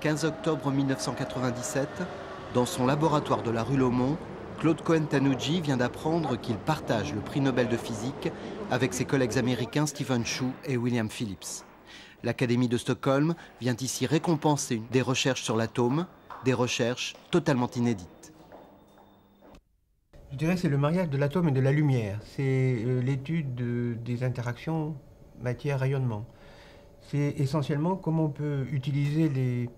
15 octobre 1997, dans son laboratoire de la rue Laumont, Claude Cohen-Tanuji vient d'apprendre qu'il partage le prix Nobel de physique avec ses collègues américains Stephen Chu et William Phillips. L'Académie de Stockholm vient ici récompenser des recherches sur l'atome, des recherches totalement inédites. Je dirais que c'est le mariage de l'atome et de la lumière. C'est l'étude des interactions matière-rayonnement. C'est essentiellement comment on peut utiliser les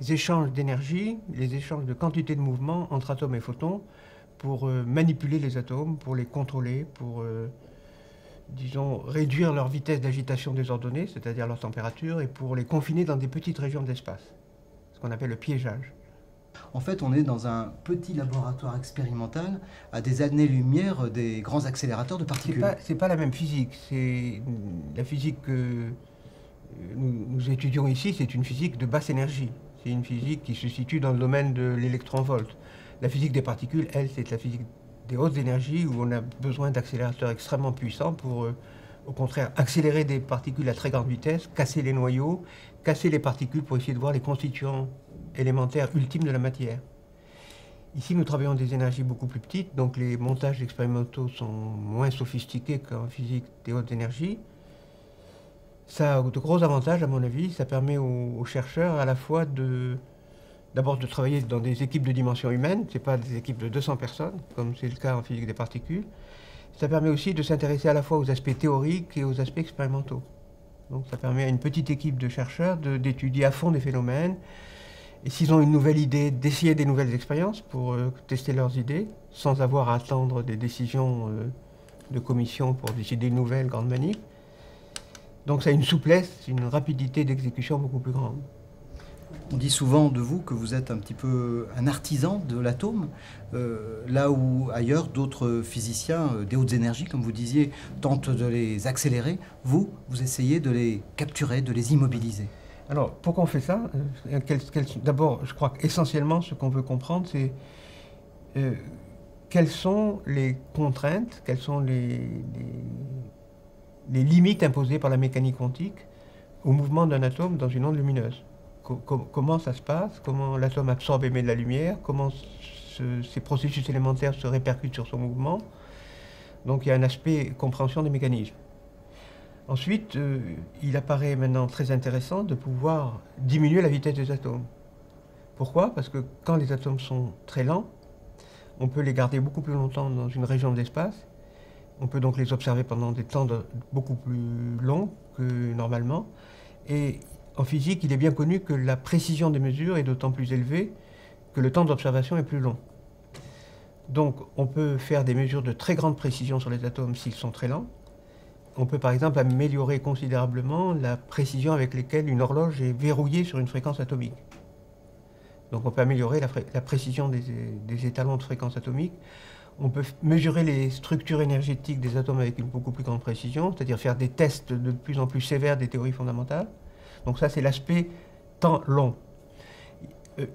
échanges d'énergie, les échanges de quantité de mouvement entre atomes et photons pour manipuler les atomes, pour les contrôler, pour disons, réduire leur vitesse d'agitation désordonnée, c'est-à-dire leur température, et pour les confiner dans des petites régions d'espace, ce qu'on appelle le piégeage. En fait, on est dans un petit laboratoire expérimental à des années-lumière des grands accélérateurs de particules. C'est pas la même physique. C'est la physique que nous étudions ici, c'est une physique de basse énergie. C'est une physique qui se situe dans le domaine de l'électron-volt. La physique des particules, elle, c'est la physique des hautes énergies où on a besoin d'accélérateurs extrêmement puissants pour, au contraire, accélérer des particules à très grande vitesse, casser les noyaux, casser les particules pour essayer de voir les constituants élémentaires ultimes de la matière. Ici, nous travaillons des énergies beaucoup plus petites, donc les montages expérimentaux sont moins sophistiqués qu'en physique des hautes énergies. Ça a de gros avantages, à mon avis. Ça permet aux chercheurs à la fois d'abord de travailler dans des équipes de dimension humaine, ce n'est pas des équipes de 200 personnes, comme c'est le cas en physique des particules. Ça permet aussi de s'intéresser à la fois aux aspects théoriques et aux aspects expérimentaux. Donc ça permet à une petite équipe de chercheurs d'étudier à fond des phénomènes, et s'ils ont une nouvelle idée, d'essayer des nouvelles expériences pour tester leurs idées, sans avoir à attendre des décisions de commission pour décider de nouvelles grandes manifs. Donc ça a une souplesse, une rapidité d'exécution beaucoup plus grande. On dit souvent de vous que vous êtes un petit peu un artisan de l'atome, là où ailleurs d'autres physiciens des hautes énergies, comme vous disiez, tentent de les accélérer. Vous essayez de les capturer, de les immobiliser. Alors, pourquoi on fait ça? D'abord, je crois qu'essentiellement, ce qu'on veut comprendre, c'est quelles sont les contraintes, quelles sont les limites imposées par la mécanique quantique au mouvement d'un atome dans une onde lumineuse. Comment ça se passe, comment l'atome absorbe et émet de la lumière, comment ces processus élémentaires se répercutent sur son mouvement. Donc il y a un aspect compréhension des mécanismes. Ensuite, il apparaît maintenant très intéressant de pouvoir diminuer la vitesse des atomes. Pourquoi? Parce que quand les atomes sont très lents, on peut les garder beaucoup plus longtemps dans une région d'espace. On peut donc les observer pendant des temps beaucoup plus longs que normalement. Et en physique, il est bien connu que la précision des mesures est d'autant plus élevée que le temps d'observation est plus long. Donc on peut faire des mesures de très grande précision sur les atomes s'ils sont très lents. On peut par exemple améliorer considérablement la précision avec laquelle une horloge est verrouillée sur une fréquence atomique. Donc on peut améliorer la précision des étalons de fréquence atomique. On peut mesurer les structures énergétiques des atomes avec une beaucoup plus grande précision, c'est-à-dire faire des tests de plus en plus sévères des théories fondamentales. Donc ça, c'est l'aspect temps long.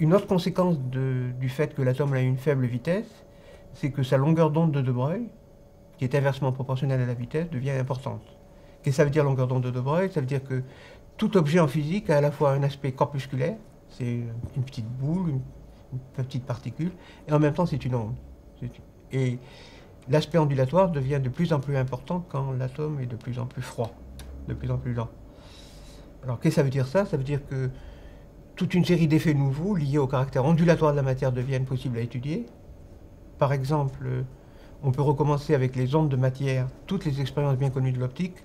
Une autre conséquence du fait que l'atome a une faible vitesse, c'est que sa longueur d'onde de De Broglie, qui est inversement proportionnelle à la vitesse, devient importante. Qu'est-ce que ça veut dire longueur d'onde de De Broglie? Ça veut dire que tout objet en physique a à la fois un aspect corpusculaire, c'est une petite boule, une petite particule, et en même temps c'est une onde. Et l'aspect ondulatoire devient de plus en plus important quand l'atome est de plus en plus froid, de plus en plus lent. Alors qu'est-ce que ça veut dire ça? Ça veut dire que toute une série d'effets nouveaux liés au caractère ondulatoire de la matière deviennent possibles à étudier. Par exemple, on peut recommencer avec les ondes de matière toutes les expériences bien connues de l'optique,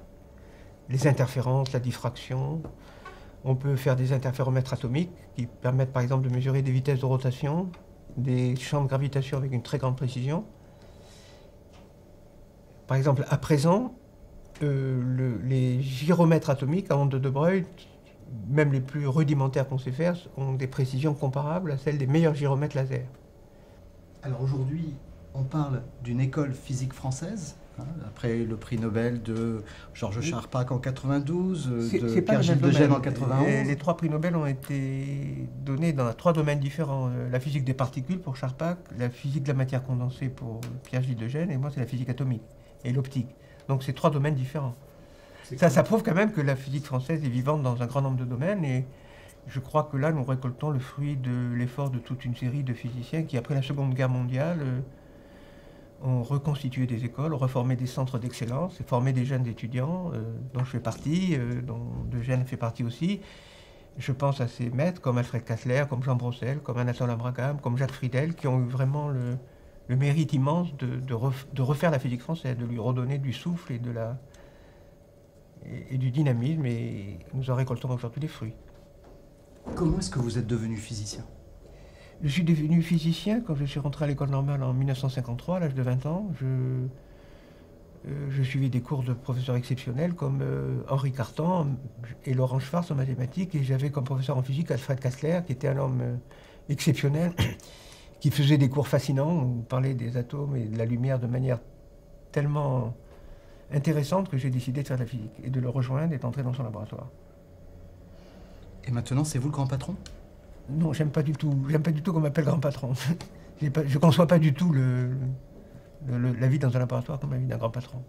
les interférences, la diffraction. On peut faire des interféromètres atomiques qui permettent par exemple de mesurer des vitesses de rotation, des champs de gravitation avec une très grande précision. Par exemple, à présent, les gyromètres atomiques à ondes de De Broglie, même les plus rudimentaires qu'on sait faire, ont des précisions comparables à celles des meilleurs gyromètres laser. Alors aujourd'hui, on parle d'une école physique française, après le prix Nobel de Georges Charpak en 92, de Pierre-Gilles de Gennes en 91. Les 3 prix Nobel ont été donnés dans 3 domaines différents. La physique des particules pour Charpak, la physique de la matière condensée pour Pierre-Gilles de Gennes, et moi c'est la physique atomique et l'optique. Donc c'est 3 domaines différents. Ça prouve quand même que la physique française est vivante dans un grand nombre de domaines et Je crois que là, nous récoltons le fruit de l'effort de toute une série de physiciens qui, après la Seconde Guerre mondiale, ont reconstitué des écoles, ont reformé des centres d'excellence, et formé des jeunes étudiants, dont je fais partie, dont Eugène fait partie aussi. Je pense à ces maîtres comme Alfred Kassler, comme Jean Brossel, comme Anatole Abraham, comme Jacques Friedel, qui ont eu vraiment le mérite immense de refaire la physique française, de lui redonner du souffle et du dynamisme, et nous en récoltons aujourd'hui les fruits. Comment est-ce que vous êtes devenu physicien? Je suis devenu physicien quand je suis rentré à l'école normale en 1953, à l'âge de 20 ans. Je suivais des cours de professeurs exceptionnels comme Henri Cartan et Laurent Schwartz en mathématiques, et j'avais comme professeur en physique Alfred Kassler, qui était un homme exceptionnel, qui faisait des cours fascinants, où il parlait des atomes et de la lumière de manière tellement intéressante que j'ai décidé de faire de la physique et de le rejoindre et d'entrer dans son laboratoire. Et maintenant, c'est vous le grand patron? Non, j'aime pas du tout qu'on m'appelle grand patron. Je ne conçois pas du tout la vie dans un laboratoire comme la vie d'un grand patron.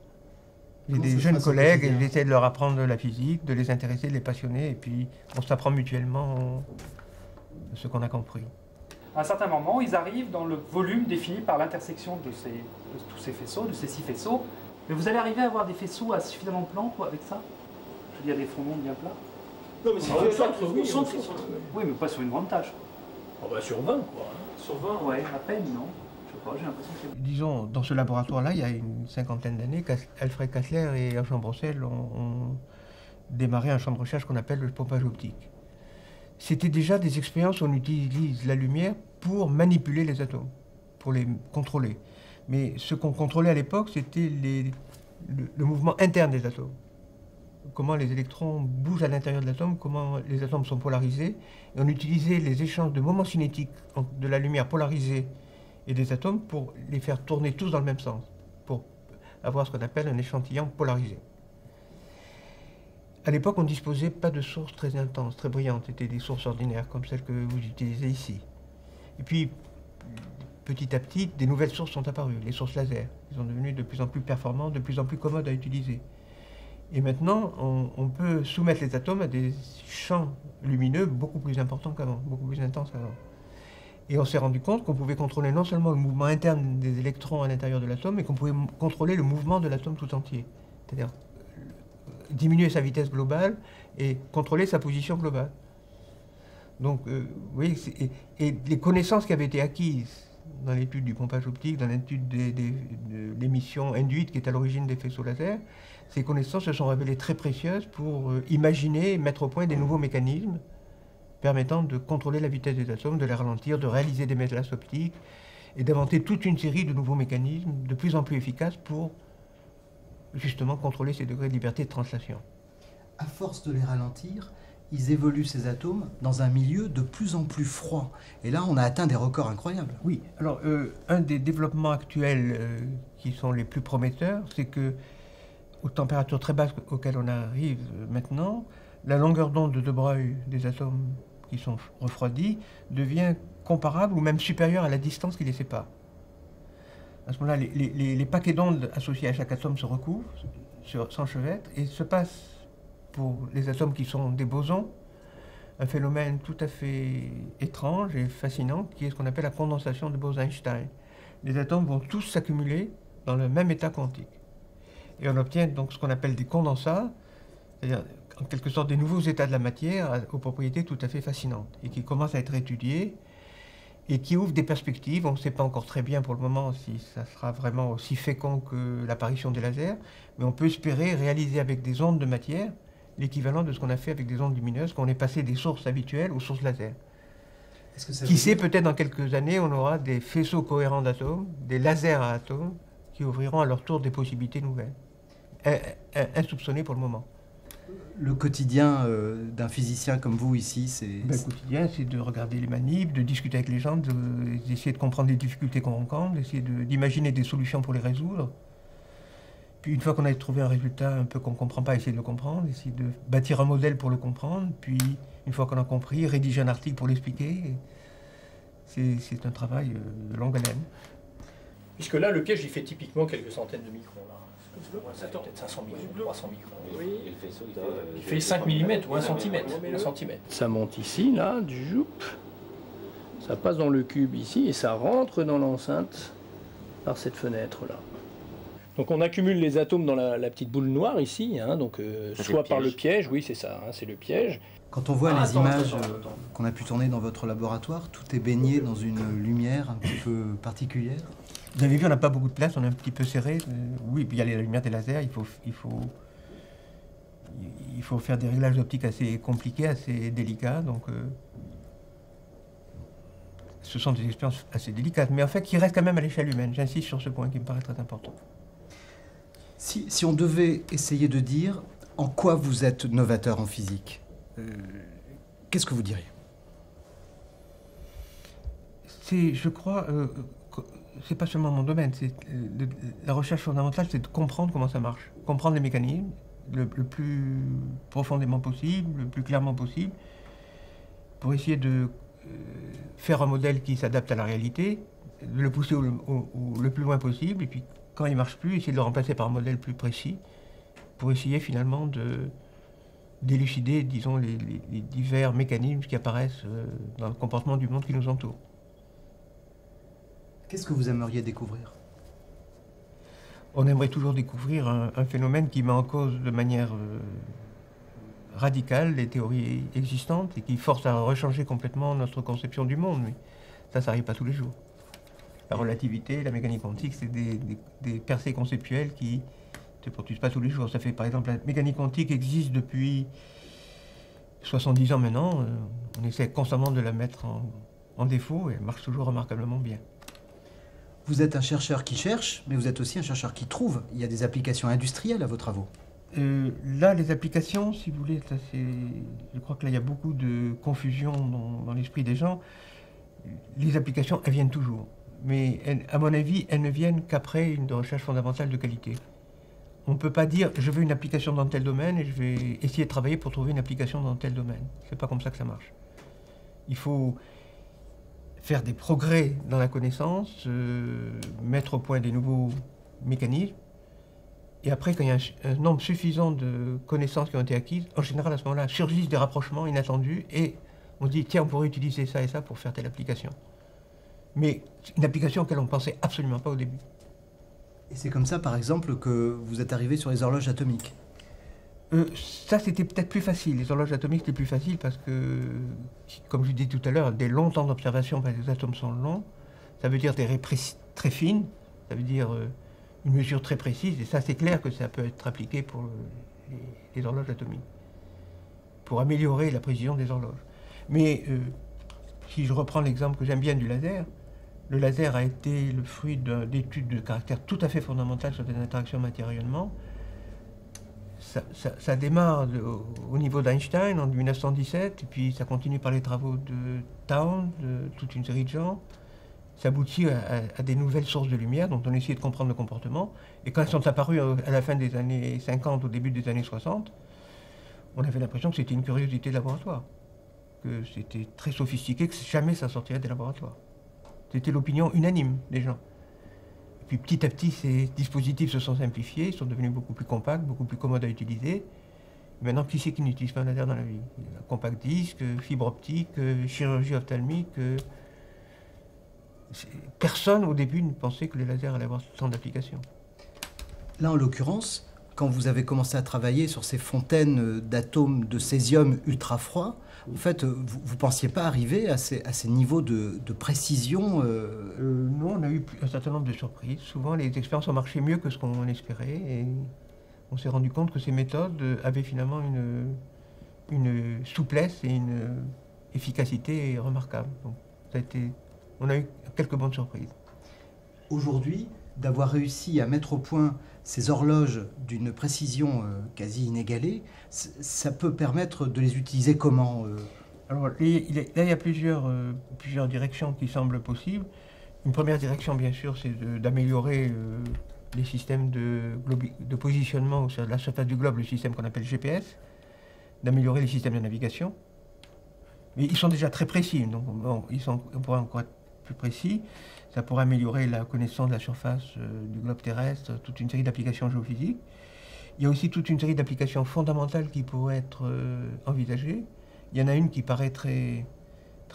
J'ai des jeunes collègues et j'essaie de leur apprendre la physique, de les intéresser, de les passionner, et puis on s'apprend mutuellement ce qu'on a compris. À un certain moment, ils arrivent dans le volume défini par l'intersection de tous ces faisceaux, de ces 6 faisceaux. Mais vous allez arriver à avoir des faisceaux suffisamment plans avec ça? Je veux dire des fondements bien plats? Non, mais c'est au centre, oui, oui, mais pas sur une grande tâche. Oh bah sur 20, quoi. Sur 20, ouais, à peine, non? Je sais pas, j'ai l'impression que... Disons, dans ce laboratoire-là, il y a une cinquantaine d'années, Alfred Kassler et Jean Brossel ont démarré un champ de recherche qu'on appelle le pompage optique. C'était déjà des expériences où on utilise la lumière pour manipuler les atomes, pour les contrôler. Mais ce qu'on contrôlait à l'époque, c'était le mouvement interne des atomes. Comment les électrons bougent à l'intérieur de l'atome, comment les atomes sont polarisés. Et on utilisait les échanges de moments cinétiques de la lumière polarisée et des atomes pour les faire tourner tous dans le même sens, pour avoir ce qu'on appelle un échantillon polarisé. À l'époque, on ne disposait pas de sources très intenses, très brillantes. C'était des sources ordinaires, comme celles que vous utilisez ici. Et puis, petit à petit, des nouvelles sources sont apparues, les sources laser. Ils sont devenus de plus en plus performants, de plus en plus commodes à utiliser. Et maintenant, on peut soumettre les atomes à des champs lumineux beaucoup plus importants qu'avant, beaucoup plus intenses qu'avant. Et on s'est rendu compte qu'on pouvait contrôler non seulement le mouvement interne des électrons à l'intérieur de l'atome, mais qu'on pouvait contrôler le mouvement de l'atome tout entier. C'est-à-dire diminuer sa vitesse globale et contrôler sa position globale. Donc, oui, et les connaissances qui avaient été acquises dans l'étude du pompage optique, dans l'étude de l'émission induite qui est à l'origine des faisceaux laser, ces connaissances se sont révélées très précieuses pour imaginer et mettre au point des nouveaux mécanismes permettant de contrôler la vitesse des atomes, de les ralentir, de réaliser des méthalas optiques et d'inventer toute une série de nouveaux mécanismes de plus en plus efficaces pour justement contrôler ces degrés de liberté de translation. À force de les ralentir, ils évoluent ces atomes dans un milieu de plus en plus froid. Et là, on a atteint des records incroyables. Oui, alors un des développements actuels qui sont les plus prometteurs, c'est que aux températures très basses auxquelles on arrive maintenant, la longueur d'onde de Broglie des atomes qui sont refroidis devient comparable ou même supérieure à la distance qui les sépare. À ce moment-là, les paquets d'ondes associés à chaque atome se recouvrent, s'enchevêtrent, et se passe pour les atomes qui sont des bosons un phénomène tout à fait étrange et fascinant qui est ce qu'on appelle la condensation de Bose-Einstein. Les atomes vont tous s'accumuler dans le même état quantique. Et on obtient donc ce qu'on appelle des condensats, c'est-à-dire en quelque sorte des nouveaux états de la matière aux propriétés tout à fait fascinantes et qui commencent à être étudiés et qui ouvrent des perspectives. On ne sait pas encore très bien pour le moment si ça sera vraiment aussi fécond que l'apparition des lasers, mais on peut espérer réaliser avec des ondes de matière l'équivalent de ce qu'on a fait avec des ondes lumineuses, qu'on est passé des sources habituelles aux sources laser. Qui sait, peut-être dans quelques années, on aura des faisceaux cohérents d'atomes, des lasers à atomes, qui ouvriront à leur tour des possibilités nouvelles, insoupçonnées pour le moment. Le quotidien d'un physicien comme vous ici, c'est... Le quotidien, c'est de regarder les manips, de discuter avec les gens, d'essayer de comprendre les difficultés qu'on rencontre, d'essayer d'imaginer des solutions pour les résoudre. Puis une fois qu'on a trouvé un résultat un peu qu'on ne comprend pas, essayer de le comprendre, essayer de bâtir un modèle pour le comprendre, puis une fois qu'on a compris, rédiger un article pour l'expliquer. C'est un travail de longue haleine. Puisque là, le piège, il fait typiquement quelques centaines de microns. Là. Ça fait peut-être 500 microns, 300 microns. Oui. Il fait 5 mm ou 1 cm. Ça monte ici, là, du joup. Ça passe dans le cube ici et ça rentre dans l'enceinte par cette fenêtre-là. Donc on accumule les atomes dans la petite boule noire ici, hein, donc soit par le piège, oui c'est ça, hein, c'est le piège. Quand on voit les images qu'on a pu tourner dans votre laboratoire, tout est baigné dans une lumière un petit peu particulière. Vous avez vu, on n'a pas beaucoup de place, on est un petit peu serré. Oui, puis il y a la lumière des lasers, il faut faire des réglages optiques assez compliqués, assez délicats. Donc, ce sont des expériences assez délicates, mais en fait qui restent quand même à l'échelle humaine. J'insiste sur ce point qui me paraît très important. Si on devait essayer de dire en quoi vous êtes novateur en physique, qu'est-ce que vous diriez? Je crois, c'est pas seulement mon domaine, la recherche fondamentale, c'est de comprendre comment ça marche, comprendre les mécanismes le plus profondément possible, le plus clairement possible, pour essayer de faire un modèle qui s'adapte à la réalité, de le pousser le plus loin possible, et puis quand il ne marche plus, essayer de le remplacer par un modèle plus précis, pour essayer finalement d'élucider, disons, les divers mécanismes qui apparaissent dans le comportement du monde qui nous entoure. Qu'est-ce que vous aimeriez découvrir? On aimerait toujours découvrir un phénomène qui met en cause de manière radicale les théories existantes et qui force à rechanger complètement notre conception du monde. Mais ça n'arrive pas tous les jours. La relativité, la mécanique quantique, c'est des percées conceptuelles qui ne se produisent pas tous les jours. Ça fait, par exemple, la mécanique quantique existe depuis 70 ans maintenant. On essaie constamment de la mettre en défaut et elle marche toujours remarquablement bien. Vous êtes un chercheur qui cherche, mais vous êtes aussi un chercheur qui trouve. Il y a des applications industrielles à vos travaux. Là, les applications, si vous voulez, je crois que là, il y a beaucoup de confusion dans l'esprit des gens. Les applications, elles viennent toujours. Mais à mon avis, elles ne viennent qu'après une recherche fondamentale de qualité. On ne peut pas dire « je veux une application dans tel domaine et je vais essayer de travailler pour trouver une application dans tel domaine ». C'est pas comme ça que ça marche. Il faut faire des progrès dans la connaissance, mettre au point des nouveaux mécanismes. Et après, quand il y a un nombre suffisant de connaissances qui ont été acquises, en général, à ce moment-là, surgissent des rapprochements inattendus et on se dit « tiens, on pourrait utiliser ça et ça pour faire telle application ». Mais une application auquel on ne pensait absolument pas au début. Et c'est comme ça, par exemple, que vous êtes arrivé sur les horloges atomiques? Ça, c'était peut-être plus facile. Les horloges atomiques, c'était plus facile parce que, comme je disais tout à l'heure, des longs temps d'observation, parce que les atomes sont longs, ça veut dire des raies très fines, ça veut dire une mesure très précise, et ça, c'est clair que ça peut être appliqué pour les horloges atomiques, pour améliorer la précision des horloges. Mais si je reprends l'exemple que j'aime bien du laser, le laser a été le fruit d'études de caractère tout à fait fondamental sur des interactions matière-rayonnement. Ça démarre au niveau d'Einstein en 1917, et puis ça continue par les travaux de Town, de toute une série de gens. Ça aboutit à des nouvelles sources de lumière dont on essaie de comprendre le comportement. Et quand elles sont apparues à la fin des années 50, au début des années 60, on avait l'impression que c'était une curiosité de laboratoire, que c'était très sophistiqué, que jamais ça sortirait des laboratoires. C'était l'opinion unanime des gens. Et puis petit à petit, ces dispositifs se sont simplifiés, ils sont devenus beaucoup plus compacts, beaucoup plus commodes à utiliser. Maintenant, qui c'est qui n'utilise pas un laser dans la vie? Compact disque, fibre optique, chirurgie ophtalmique. Personne au début ne pensait que les lasers allaient avoir tant d'applications. Là, en l'occurrence, quand vous avez commencé à travailler sur ces fontaines d'atomes de césium ultra froids, en fait, vous ne pensiez pas arriver à ces niveaux de précision Non, on a eu un certain nombre de surprises. Souvent, les expériences ont marché mieux que ce qu'on espérait. Et on s'est rendu compte que ces méthodes avaient finalement une souplesse et une efficacité remarquables. Donc, on a eu quelques bonnes surprises. Aujourd'hui, d'avoir réussi à mettre au point ces horloges d'une précision quasi inégalée, ça peut permettre de les utiliser comment Alors, là, il y a plusieurs directions qui semblent possibles. Une première direction, bien sûr, c'est d'améliorer les systèmes de positionnement sur la surface du globe, le système qu'on appelle GPS, d'améliorer les systèmes de navigation. Mais ils sont déjà très précis, donc bon, on pourrait encore être plus précis. Ça pourrait améliorer la connaissance de la surface du globe terrestre, toute une série d'applications géophysiques. Il y a aussi toute une série d'applications fondamentales qui pourraient être envisagées. Il y en a une qui paraît très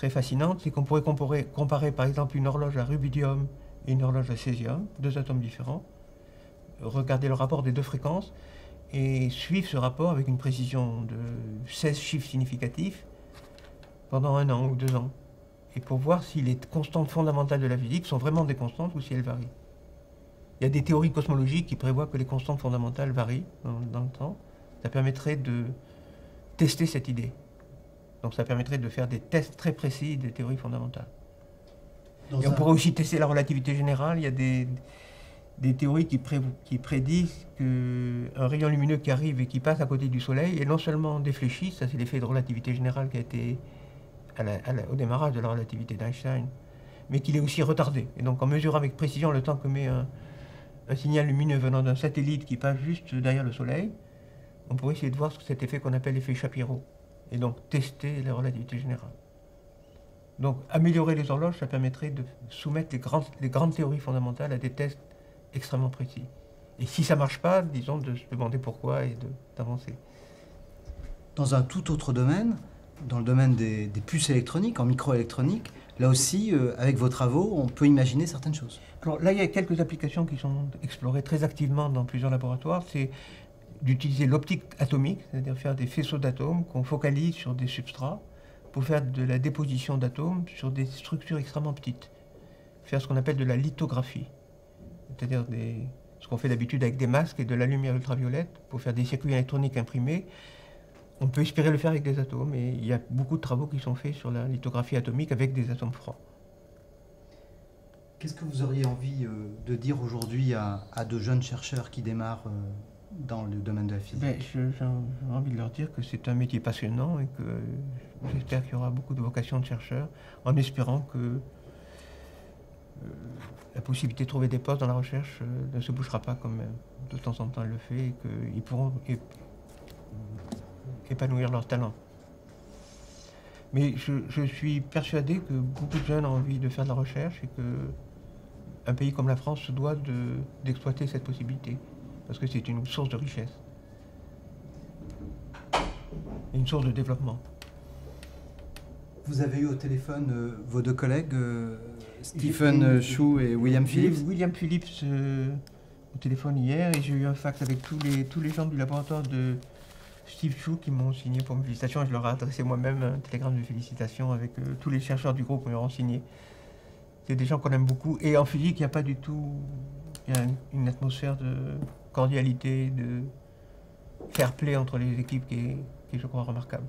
fascinante, c'est qu'on pourrait comparer par exemple une horloge à rubidium et une horloge à césium, deux atomes différents, regarder le rapport des deux fréquences et suivre ce rapport avec une précision de 16 chiffres significatifs pendant 1 an ou 2 ans. Et pour voir si les constantes fondamentales de la physique sont vraiment des constantes ou si elles varient. Il y a des théories cosmologiques qui prévoient que les constantes fondamentales varient dans le temps. Ça permettrait de tester cette idée. Donc ça permettrait de faire des tests très précis des théories fondamentales. Et on pourrait aussi tester la relativité générale. Il y a des théories qui prédisent qu'un rayon lumineux qui arrive et qui passe à côté du Soleil est non seulement défléchi, ça c'est l'effet de relativité générale qui a été au démarrage de la relativité d'Einstein, mais qu'il est aussi retardé. Et donc en mesurant avec précision le temps que met un signal lumineux venant d'un satellite qui passe juste derrière le Soleil, on pourrait essayer de voir cet effet qu'on appelle l'effet Shapiro, et donc tester la relativité générale. Donc améliorer les horloges, ça permettrait de soumettre les grandes théories fondamentales à des tests extrêmement précis. Et si ça ne marche pas, disons, de se demander pourquoi et d'avancer. Dans un tout autre domaine, dans le domaine des puces électroniques, en microélectronique, là aussi, avec vos travaux, on peut imaginer certaines choses. Alors là, il y a quelques applications qui sont explorées très activement dans plusieurs laboratoires. C'est d'utiliser l'optique atomique, c'est-à-dire faire des faisceaux d'atomes qu'on focalise sur des substrats pour faire de la déposition d'atomes sur des structures extrêmement petites. Faire ce qu'on appelle de la lithographie, c'est-à-dire ce qu'on fait d'habitude avec des masques et de la lumière ultraviolette pour faire des circuits électroniques imprimés. On peut espérer le faire avec des atomes, et il y a beaucoup de travaux qui sont faits sur la lithographie atomique avec des atomes froids. Qu'est-ce que vous auriez envie de dire aujourd'hui à de jeunes chercheurs qui démarrent dans le domaine de la physique? J'ai envie de leur dire que c'est un métier passionnant et que j'espère qu'il y aura beaucoup de vocations de chercheurs, en espérant que la possibilité de trouver des postes dans la recherche ne se bougera pas comme de temps en temps elle le fait, et qu'ils pourront épanouir leur talent. Mais je suis persuadé que beaucoup de jeunes ont envie de faire de la recherche et qu'un pays comme la France se doit d'exploiter cette possibilité, parce que c'est une source de richesse et une source de développement. Vous avez eu au téléphone vos deux collègues, Stephen Chu et William Phillips? William Phillips au téléphone hier, et j'ai eu un fax avec tous les gens du laboratoire de Steve Chu qui m'ont signé pour mes félicitations, et je leur ai adressé moi-même un télégramme de félicitations avec tous les chercheurs du groupe qui m'ont signé. C'est des gens qu'on aime beaucoup, et en physique, il y a pas du tout... Il y a une atmosphère de cordialité, de fair play entre les équipes qui est je crois, remarquable.